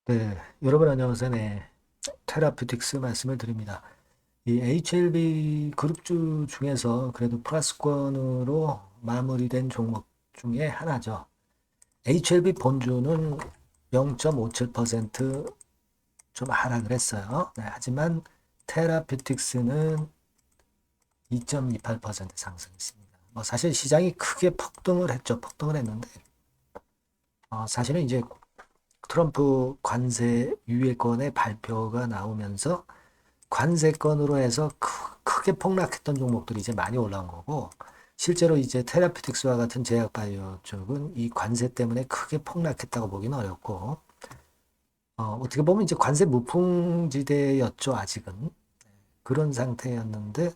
네, 여러분 안녕하세요. 네, 테라퓨틱스 말씀을 드립니다. 이 HLB 그룹주 중에서 그래도 플러스권으로 마무리된 종목 중에 하나죠. HLB 본주는 0.57%좀 하락을 했어요. 네, 하지만 테라퓨틱스는 2.28% 상승했습니다. 뭐 사실 시장이 크게 폭등을 했죠. 폭등을 했는데 사실은 이제 트럼프 관세 유예권의 발표가 나오면서 관세건으로 해서 크게 폭락했던 종목들이 이제 많이 올라온 거고, 실제로 이제 테라피틱스와 같은 제약바이오 쪽은 이 관세 때문에 크게 폭락했다고 보기는 어렵고, 어떻게 보면 이제 관세 무풍지대였죠, 아직은. 그런 상태였는데,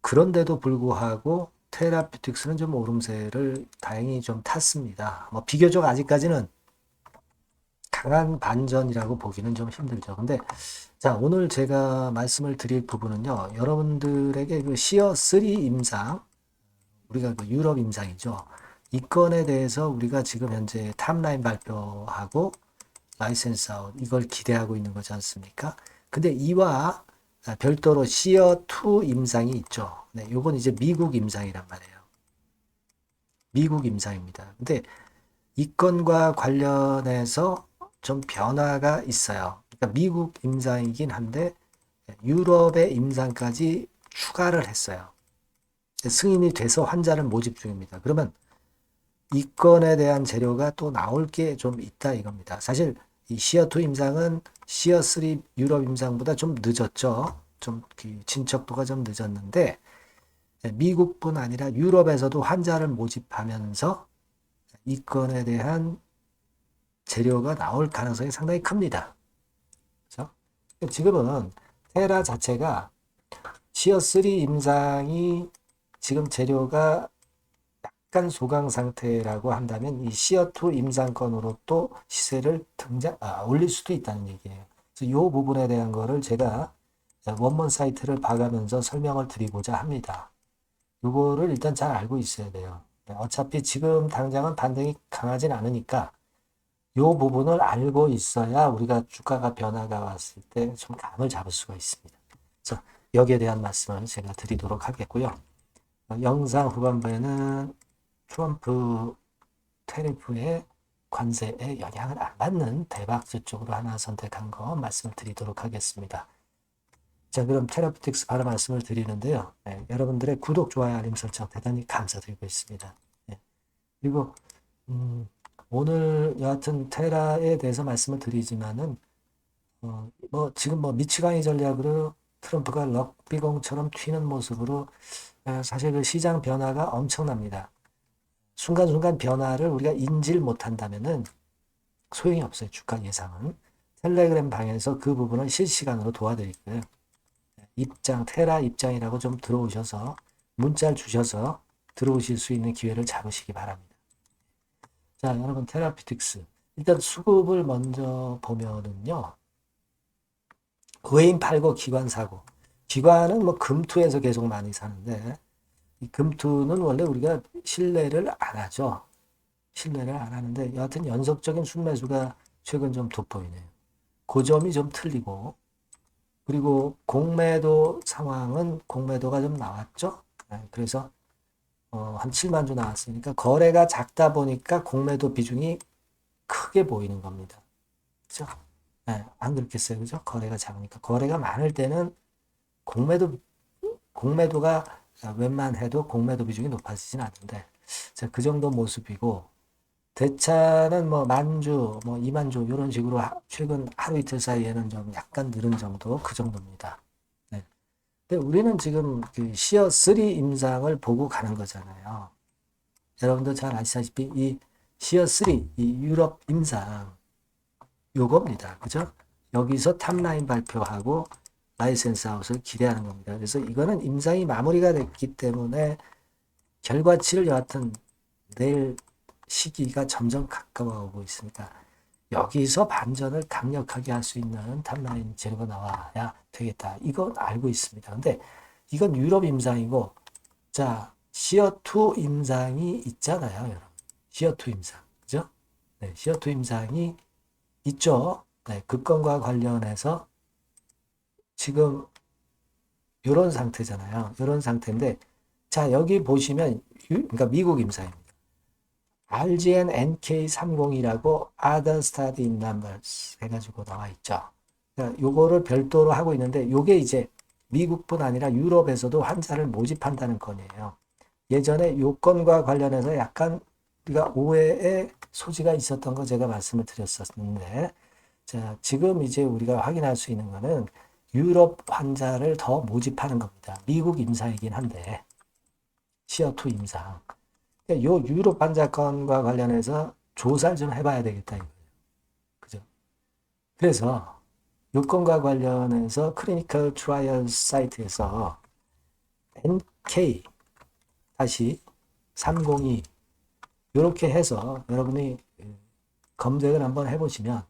그런데도 불구하고 테라피틱스는 좀 오름세를 다행히 좀 탔습니다. 뭐 비교적 아직까지는 강한 반전이라고 보기는 좀 힘들죠. 근데 자, 오늘 제가 말씀을 드릴 부분은요. 여러분들에게 그 시어 3 임상, 우리가 그 유럽 임상이죠. 이 건에 대해서 우리가 지금 현재 탑라인 발표하고 라이센스 아웃 이걸 기대하고 있는 거지 않습니까? 근데 이와 별도로 시어 2 임상이 있죠. 네, 요건 이제 미국 임상이란 말이에요. 미국 임상입니다. 근데 이 건과 관련해서 좀 변화가 있어요. 그러니까 미국 임상이긴 한데 유럽의 임상까지 추가를 했어요. 승인이 돼서 환자를 모집 중입니다. 그러면 이 건에 대한 재료가 또 나올 게 좀 있다 이겁니다. 사실 이 시어2 임상은 시어3 유럽 임상보다 좀 늦었죠. 좀 진척도가 좀 늦었는데 미국뿐 아니라 유럽에서도 환자를 모집하면서 이 건에 대한 재료가 나올 가능성이 상당히 큽니다. 그렇죠? 지금은 테라 자체가 시어3 임상이 지금 재료가 약간 소강 상태라고 한다면 이 시어2 임상권으로 또 시세를 올릴 수도 있다는 얘기예요. 그래서 이 부분에 대한 거를 제가 원문 사이트를 봐가면서 설명을 드리고자 합니다. 이거를 일단 잘 알고 있어야 돼요. 어차피 지금 당장은 반등이 강하진 않으니까 이 부분을 알고 있어야 우리가 주가가 변화가 왔을 때 좀 감을 잡을 수가 있습니다. 그래서 여기에 대한 말씀을 제가 드리도록 하겠고요. 영상 후반부에는 트럼프 테리프의 관세에 영향을 안 받는 대박주 쪽으로 하나 선택한 거 말씀을 드리도록 하겠습니다. 자, 그럼 테라피틱스 바로 말씀을 드리는데요. 네, 여러분들의 구독, 좋아요, 알림 설정 대단히 감사드리고 있습니다. 네, 그리고 오늘 여하튼 테라에 대해서 말씀을 드리지만은 뭐 지금 뭐 미치광이 전략으로 트럼프가 럭비공처럼 튀는 모습으로 사실 그 시장 변화가 엄청납니다. 순간순간 변화를 우리가 인지를 못한다면은 소용이 없어요. 주가 예상은. 텔레그램 방에서 그 부분을 실시간으로 도와드릴 거예요. 테라 입장이라고 좀 들어오셔서 문자를 주셔서 들어오실 수 있는 기회를 잡으시기 바랍니다. 자, 여러분 테라피틱스. 일단 수급을 먼저 보면은요. 외인 팔고 기관 사고. 기관은 뭐 금투에서 계속 많이 사는데 이 금투는 원래 우리가 신뢰를 안 하죠. 신뢰를 안 하는데 여하튼 연속적인 순매수가 최근 좀 돋보이네요. 그 점이 좀 틀리고 그리고 공매도 상황은 공매도가 좀 나왔죠. 네, 그래서 한 7만 주 나왔으니까 거래가 작다 보니까 공매도 비중이 크게 보이는 겁니다. 그죠? 네, 안 그렇겠어요. 그죠? 거래가 작으니까. 거래가 많을 때는 공매도, 공매도가 웬만해도 공매도 비중이 높아지진 않는데, 자, 그 정도 모습이고, 대차는 뭐 만주, 뭐 2만 주, 이런 식으로 최근 하루 이틀 사이에는 좀 약간 늘은 정도, 그 정도입니다. 네. 근데 우리는 지금 그 시어 3 임상을 보고 가는 거잖아요. 여러분도 잘 아시다시피 이 시어 3, 이 유럽 임상, 요겁니다. 그죠? 여기서 탑라인 발표하고 라이센스 아웃을 기대하는 겁니다. 그래서 이거는 임상이 마무리가 됐기 때문에 결과치를 여하튼 낼 시기가 점점 가까워 오고 있으니까 여기서 반전을 강력하게 할 수 있는 탑라인 재료가 나와야 되겠다. 이건 알고 있습니다. 근데 이건 유럽 임상이고 자 시어2 임상이 있잖아요. 여러분. 시어2 임상. 그죠? 네, 시어2 임상이 있죠. 네, 급건과 관련해서 지금 이런 상태잖아요. 이런 상태인데, 자, 여기 보시면, 그러니까 미국 임사입니다. RGN NK30이라고 Other Study in Numbers 해가지고 나와 있죠. 그러니까 요거를 별도로 하고 있는데, 요게 이제 미국뿐 아니라 유럽에서도 환자를 모집한다는 건이에요. 예전에 요 건과 관련해서 약간 우리가 오해의 소지가 있었던 거 제가 말씀을 드렸었는데, 자, 지금 이제 우리가 확인할 수 있는 거는 유럽 환자를 더 모집하는 겁니다. 미국 임상이긴 한데, 시어2 임상. 그러니까 요 유럽 환자 건과 관련해서 조사를 좀 해봐야 되겠다 이거예요. 그죠? 그래서 요 건과 관련해서 클리니컬 트라이얼 사이트에서 NK 다시 302 이렇게 해서 여러분이 검색을 한번 해보시면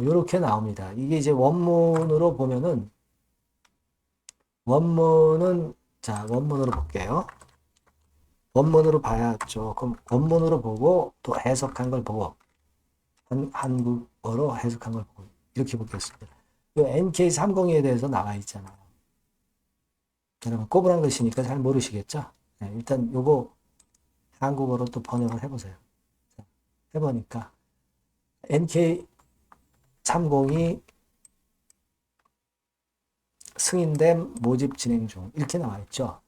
이렇게 나옵니다. 이게 이제 원문으로 보면은 원문은 자 원문으로 볼게요. 원문으로 봐야 조금 원문으로 보고 또 해석한 걸 보고 한국어로 해석한 걸 보고 이렇게 보겠습니다. 이 NK30에 대해서 나와 있잖아요. 여러분 꼬부란 것이니까 잘 모르시겠죠? 네, 일단 요거 한국어로 또 번역을 해보세요. 해보니까 NK30이 승인된 모집 진행 중 이렇게 나와 있죠.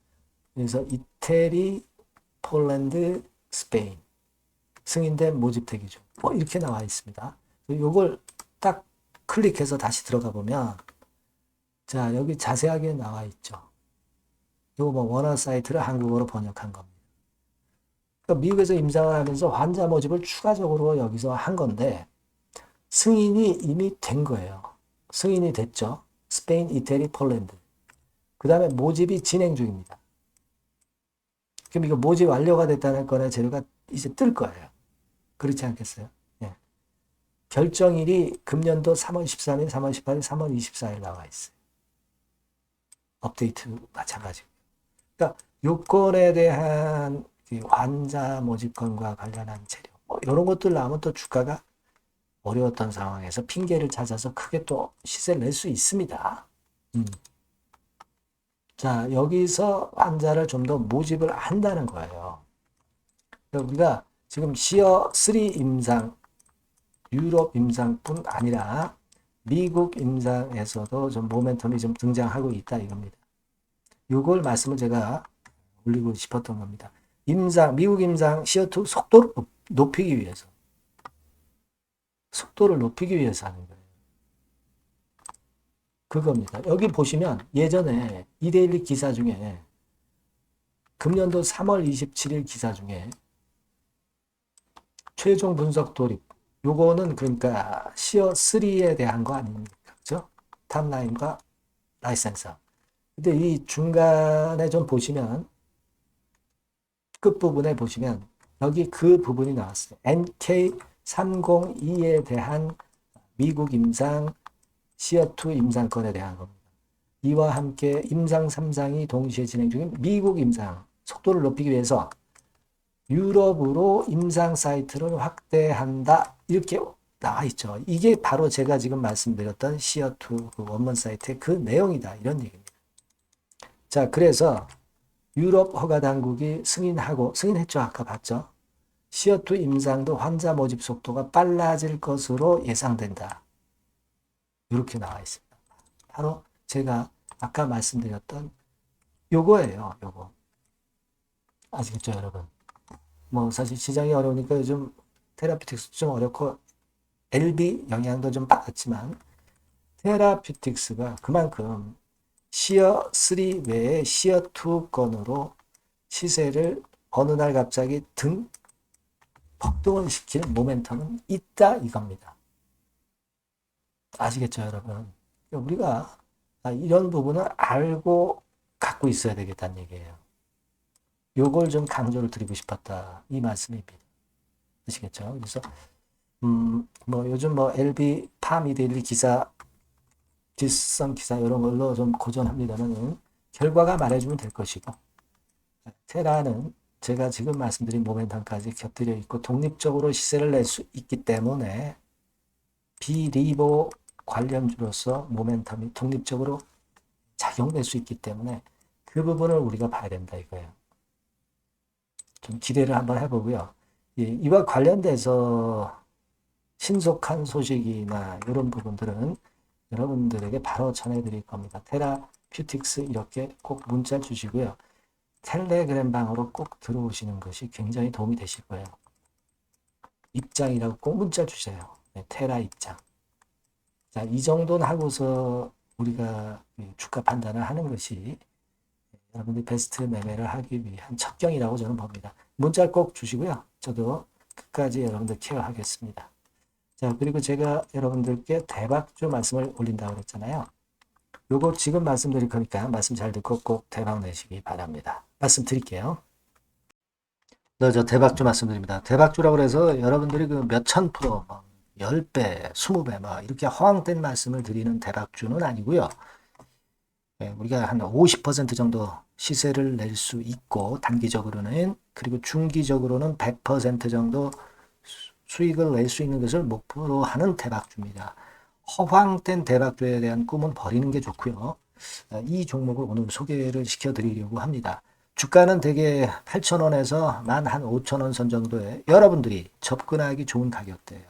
그래서 이태리, 폴란드, 스페인 승인된 모집 대기 중 이렇게 나와 있습니다. 이걸 딱 클릭해서 다시 들어가 보면 자 여기 자세하게 나와 있죠. 이거 뭐 원어 사이트를 한국어로 번역한 겁니다. 그러니까 미국에서 임상을 하면서 환자 모집을 추가적으로 여기서 한 건데 승인이 이미 된 거예요. 승인이 됐죠. 스페인, 이태리, 폴란드. 그 다음에 모집이 진행 중입니다. 그럼 이거 모집 완료가 됐다는 거는 재료가 이제 뜰 거예요. 그렇지 않겠어요? 예. 결정일이 금년도 3월 13일, 3월 18일, 3월 24일 나와 있어요. 업데이트 마찬가지고. 그러니까 요건에 대한 환자 모집건과 관련한 재료, 이런 것들 나오면 또 주가가 어려웠던 상황에서 핑계를 찾아서 크게 또 시세를 낼 수 있습니다. 자, 여기서 환자를 좀 더 모집을 한다는 거예요. 우리가 지금 시어3 임상, 유럽 임상뿐 아니라 미국 임상에서도 좀 모멘텀이 좀 등장하고 있다 이겁니다. 이걸 말씀을 제가 올리고 싶었던 겁니다. 임상, 미국 임상 시어2 속도를 높이기 위해서. 속도를 높이기 위해서 하는 거예요. 그겁니다. 여기 보시면 예전에 이데일리 기사 중에 금년도 3월 27일 기사 중에 최종 분석 돌입 요거는 그러니까 시어3에 대한 거 아닙니까? 그죠? 탑라인과 라이센서. 근데 이 중간에 좀 보시면 끝부분에 보시면 여기 그 부분이 나왔어요. NK302에 대한 미국 임상 시어2 임상권에 대한 겁니다. 이와 함께 임상 3상이 동시에 진행 중인 미국 임상 속도를 높이기 위해서 유럽으로 임상 사이트를 확대한다. 이렇게 나와 있죠. 이게 바로 제가 지금 말씀드렸던 시어2 그 원문 사이트의 그 내용이다. 이런 얘기입니다. 자, 그래서 유럽 허가 당국이 승인했죠. 아까 봤죠. 시어2 임상도 환자 모집 속도가 빨라질 것으로 예상된다. 이렇게 나와 있습니다. 바로 제가 아까 말씀드렸던 요거예요. 요거. 아시겠죠, 여러분? 뭐 사실 시장이 어려우니까 요즘 테라피틱스 좀 어렵고 LB 영향도 좀 받았지만 테라피틱스가 그만큼 시어3 외에 시어2 건으로 시세를 어느 날 갑자기 폭등을 시키는 모멘텀은 있다 이겁니다. 아시겠죠, 여러분? 우리가 이런 부분을 알고 갖고 있어야 되겠다는 얘기예요. 요걸 좀 강조를 드리고 싶었다. 이 말씀입니다. 아시겠죠? 그래서, 뭐, 요즘 뭐, LB, 파미데일리 기사, 뒷선 기사, 이런 걸로 좀 고전합니다만, 결과가 말해주면 될 것이고, 테라는 제가 지금 말씀드린 모멘텀까지 곁들여 있고, 독립적으로 시세를 낼 수 있기 때문에, 비리보 관련주로서 모멘텀이 독립적으로 작용될 수 있기 때문에 그 부분을 우리가 봐야 된다 이거예요. 좀 기대를 한번 해보고요. 이와 관련돼서 신속한 소식이나 이런 부분들은 여러분들에게 바로 전해드릴 겁니다. 테라퓨틱스 이렇게 꼭 문자 주시고요. 텔레그램 방으로 꼭 들어오시는 것이 굉장히 도움이 되실 거예요. 입장이라고 꼭 문자 주세요. 네, 테라 입장. 자, 이 정도는 하고서 우리가 주가 판단을 하는 것이 여러분들이 베스트 매매를 하기 위한 첩경이라고 저는 봅니다. 문자 꼭 주시고요. 저도 끝까지 여러분들 케어하겠습니다. 자, 그리고 제가 여러분들께 대박주 말씀을 올린다고 그랬잖아요. 요거 지금 말씀드릴 거니까 말씀 잘 듣고 꼭 대박 내시기 바랍니다. 말씀 드릴게요. 저 대박주 말씀드립니다. 대박주라고 해서 여러분들이 그 몇천 프로, 10배, 20배, 이렇게 허황된 말씀을 드리는 대박주는 아니고요. 우리가 한 50% 정도 시세를 낼 수 있고, 단기적으로는, 그리고 중기적으로는 100% 정도 수익을 낼 수 있는 것을 목표로 하는 대박주입니다. 허황된 대박주에 대한 꿈은 버리는 게 좋고요. 이 종목을 오늘 소개를 시켜드리려고 합니다. 주가는 대개 8,000원에서 만 한 5,000원 선 정도에 여러분들이 접근하기 좋은 가격대예요.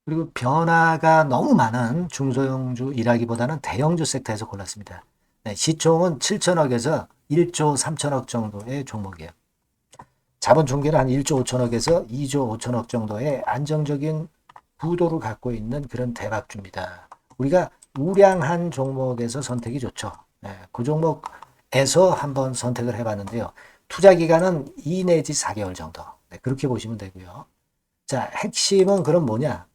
그리고 변화가 너무 많은 중소형주 일하기보다는 대형주 섹터에서 골랐습니다. 네, 시총은 7천억에서 1조 3천억 정도의 종목이에요. 자본 총계는 한 1조 5천억에서 2조 5천억 정도의 안정적인 구도를 갖고 있는 그런 대박주입니다. 우리가 우량한 종목에서 선택이 좋죠. 네, 그 종목에서 한번 선택을 해봤는데요. 투자 기간은 2 내지 4개월 정도. 네, 그렇게 보시면 되고요. 자, 핵심은 그럼 뭐냐?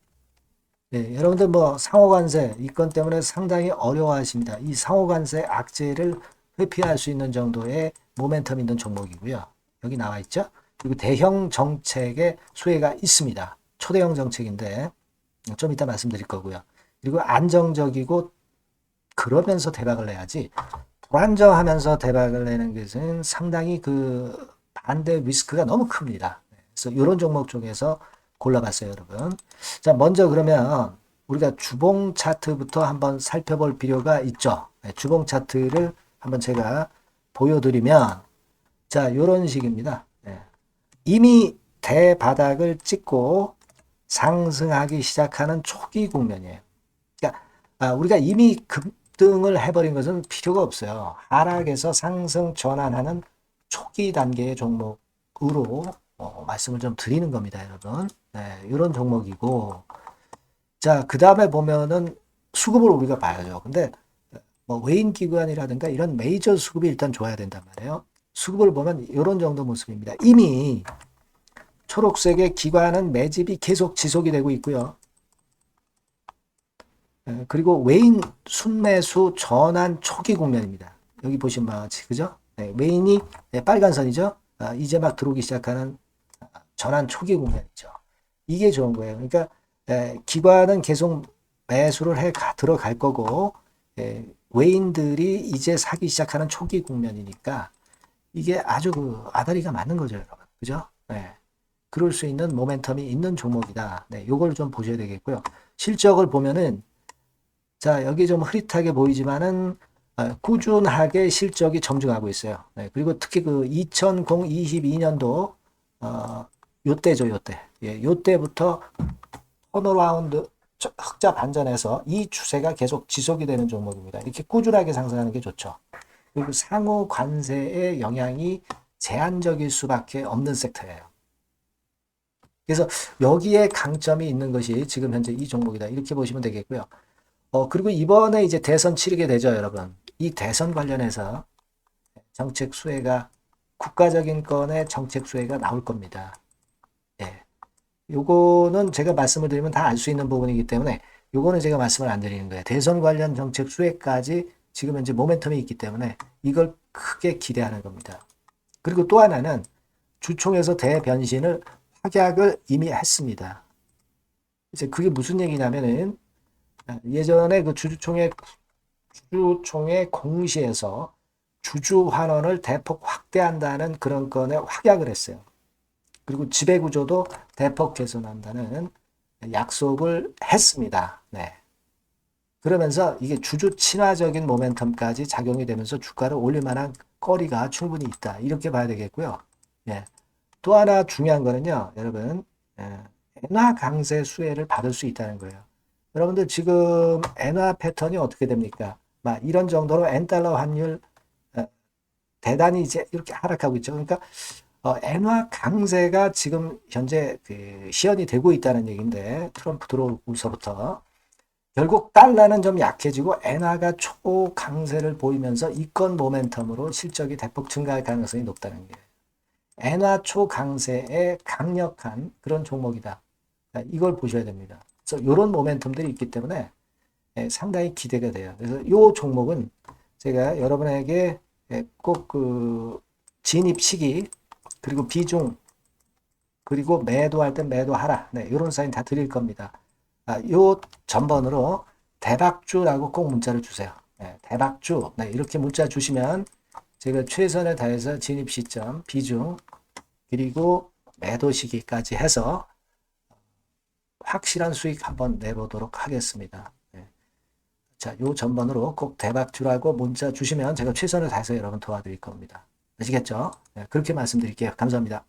네, 여러분들 상호관세 이 건 때문에 상당히 어려워하십니다. 이 상호관세 악재를 회피할 수 있는 정도의 모멘텀 있는 종목이고요. 여기 나와 있죠? 그리고 대형 정책의 수혜가 있습니다. 초대형 정책인데 좀 이따 말씀드릴 거고요. 그리고 안정적이고 그러면서 대박을 내야지 불안정하면서 대박을 내는 것은 상당히 그 반대 리스크가 너무 큽니다. 그래서 이런 종목 중에서 골라봤어요, 여러분. 자, 먼저 그러면 우리가 주봉 차트부터 한번 살펴볼 필요가 있죠. 네, 주봉 차트를 한번 제가 보여드리면 자, 이런 식입니다. 네. 이미 대바닥을 찍고 상승하기 시작하는 초기 국면이에요. 그러니까 우리가 이미 급등을 해버린 것은 필요가 없어요. 하락에서 상승 전환하는 초기 단계의 종목으로 말씀을 좀 드리는 겁니다, 여러분. 네, 이런 종목이고, 자, 그 다음에 보면은 수급을 우리가 봐야죠. 근데 외인 기관이라든가 이런 메이저 수급이 일단 좋아야 된단 말이에요. 수급을 보면 이런 정도 모습입니다. 이미 초록색의 기관은 매집이 계속 지속이 되고 있고요. 그리고 외인 순매수 전환 초기 국면입니다. 여기 보시면 바와 같이, 그죠? 네, 외인이 빨간 선이죠? 이제 막 들어오기 시작하는 전환 초기 국면이죠. 이게 좋은 거예요. 그러니까 기관은 계속 매수를 해 들어갈 거고 외인들이 이제 사기 시작하는 초기 국면이니까 이게 아주 그 아다리가 맞는 거죠, 여러분. 그죠? 네. 그럴 수 있는 모멘텀이 있는 종목이다. 네, 요걸 좀 보셔야 되겠고요. 실적을 보면은 자, 여기 좀 흐릿하게 보이지만은 꾸준하게 실적이 점증하고 있어요. 네, 그리고 특히 그 2022년도 요때죠, 요때. 예, 요때부터 턴어라운드 흑자 반전해서 이 추세가 계속 지속이 되는 종목입니다. 이렇게 꾸준하게 상승하는 게 좋죠. 그리고 상호 관세의 영향이 제한적일 수밖에 없는 섹터예요. 그래서 여기에 강점이 있는 것이 지금 현재 이 종목이다. 이렇게 보시면 되겠고요. 그리고 이번에 이제 대선 치르게 되죠, 여러분. 이 대선 관련해서 정책 수혜가 국가적인 건의 정책 수혜가 나올 겁니다. 예. 요거는 제가 말씀을 드리면 다 알 수 있는 부분이기 때문에 요거는 제가 말씀을 안 드리는 거예요. 대선 관련 정책 수혜까지 지금 현재 모멘텀이 있기 때문에 이걸 크게 기대하는 겁니다. 그리고 또 하나는 주총에서 대변신을 확약을 이미 했습니다. 이제 그게 무슨 얘기냐면은 예전에 그 주주총회 공시에서 주주 환원을 대폭 확대한다는 그런 건에 확약을 했어요. 그리고 지배구조도 대폭 개선한다는 약속을 했습니다. 네. 그러면서 이게 주주 친화적인 모멘텀까지 작용이 되면서 주가를 올릴 만한 거리가 충분히 있다. 이렇게 봐야 되겠고요. 예. 또 하나 중요한 거는요, 여러분, 엔화 강세 수혜를 받을 수 있다는 거예요. 여러분들 지금 엔화 패턴이 어떻게 됩니까? 막 이런 정도로 엔달러 환율 어, 대단히 이제 이렇게 하락하고 있죠. 그러니까 엔화 강세가 지금 현재 그 시연이 되고 있다는 얘기인데 트럼프 들어오면서부터 결국 달러는 좀 약해지고 엔화가 초강세를 보이면서 이권 모멘텀으로 실적이 대폭 증가할 가능성이 높다는 게 엔화 초강세의 강력한 그런 종목이다. 이걸 보셔야 됩니다. 그래서 이런 모멘텀들이 있기 때문에 상당히 기대가 돼요. 그래서 이 종목은 제가 여러분에게 꼭 그 진입 시기 그리고 비중 그리고 매도할 땐 매도하라. 네, 이런 사인 다 드릴 겁니다. 요 전번으로 대박주라고 꼭 문자를 주세요. 네, 대박주. 네, 이렇게 문자 주시면 제가 최선을 다해서 진입 시점, 비중, 그리고 매도 시기까지 해서 확실한 수익 한번 내보도록 하겠습니다. 네. 자, 요 전번으로 꼭 대박주라고 문자 주시면 제가 최선을 다해서 여러분 도와드릴 겁니다. 아시겠죠? 네, 그렇게 말씀드릴게요. 감사합니다.